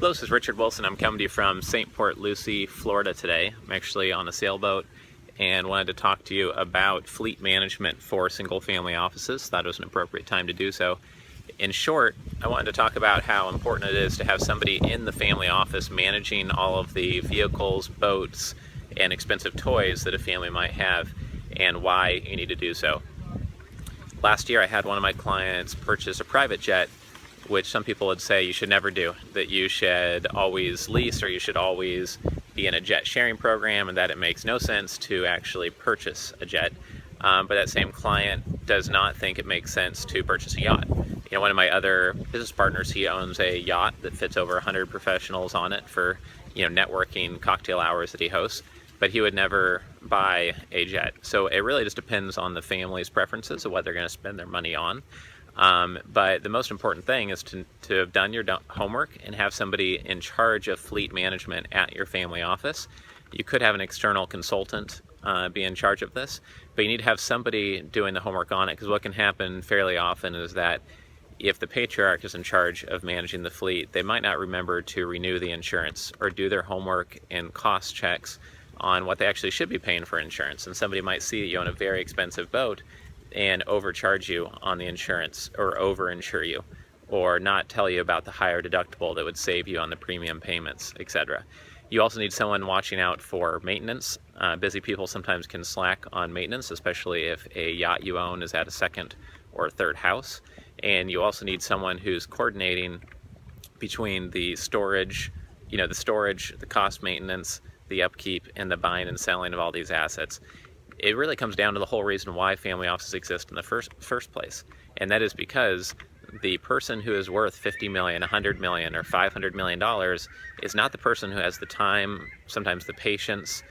Hello, this is Richard Wilson. I'm coming to you from St. Port Lucie, Florida today. I'm actually on a sailboat and wanted to talk to you about fleet management for single-family offices. Thought it was an appropriate time to do so. In short, I wanted to talk about how important it is to have somebody in the family office managing all of the vehicles, boats, and expensive toys that a family might have, and why you need to do so. Last year I had one of my clients purchase a private jet, which some people would say you should never do, that you should always lease or you should always be in a jet sharing program, and that it makes no sense to actually purchase a jet. But that same client does not think it makes sense to purchase a yacht. You know, one of my other business partners, he owns a yacht that fits over 100 professionals on it for, networking cocktail hours that he hosts, but he would never buy a jet. So it really just depends on the family's preferences of what they're going to spend their money on. But the most important thing is to have done your homework and have somebody in charge of fleet management at your family office. You could have an external consultant be in charge of this, but you need to have somebody doing the homework on it, because what can happen fairly often is that if the patriarch is in charge of managing the fleet, they might not remember to renew the insurance or do their homework and cost checks on what they actually should be paying for insurance. And somebody might see that you own a very expensive boat and overcharge you on the insurance, or overinsure you, or not tell you about the higher deductible that would save you on the premium payments, etc. You also need someone watching out for maintenance. Busy people sometimes can slack on maintenance, especially if a yacht you own is at a second or third house. And you also need someone who's coordinating between the storage, the cost maintenance, the upkeep, and the buying and selling of all these assets. It really comes down to the whole reason why family offices exist in the first place. And that is because the person who is worth $50 million, $100 million, or $500 million is not the person who has the time, sometimes the patience,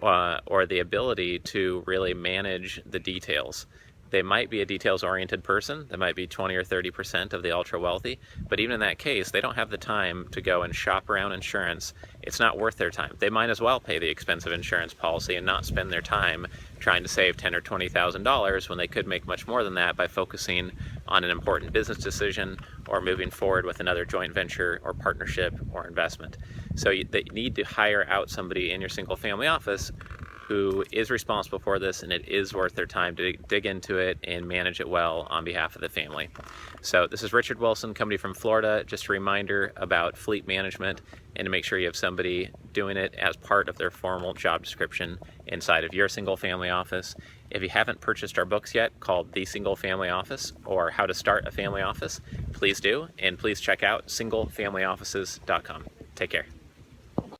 or the ability to really manage the details. They might be a details-oriented person. They might be 20 or 30% of the ultra-wealthy. But even in that case, they don't have the time to go and shop around insurance. It's not worth their time. They might as well pay the expensive insurance policy and not spend their time trying to save $10,000 or $20,000 when they could make much more than that by focusing on an important business decision or moving forward with another joint venture or partnership or investment. So they need to hire out somebody in your single-family office who is responsible for this, and it is worth their time to dig into it and manage it well on behalf of the family. So this is Richard Wilson coming to you from Florida. Just a reminder about fleet management, and to make sure you have somebody doing it as part of their formal job description inside of your single family office. If you haven't purchased our books yet, called The Single Family Office or How to Start a Family Office, please do, and please check out singlefamilyoffices.com. Take care.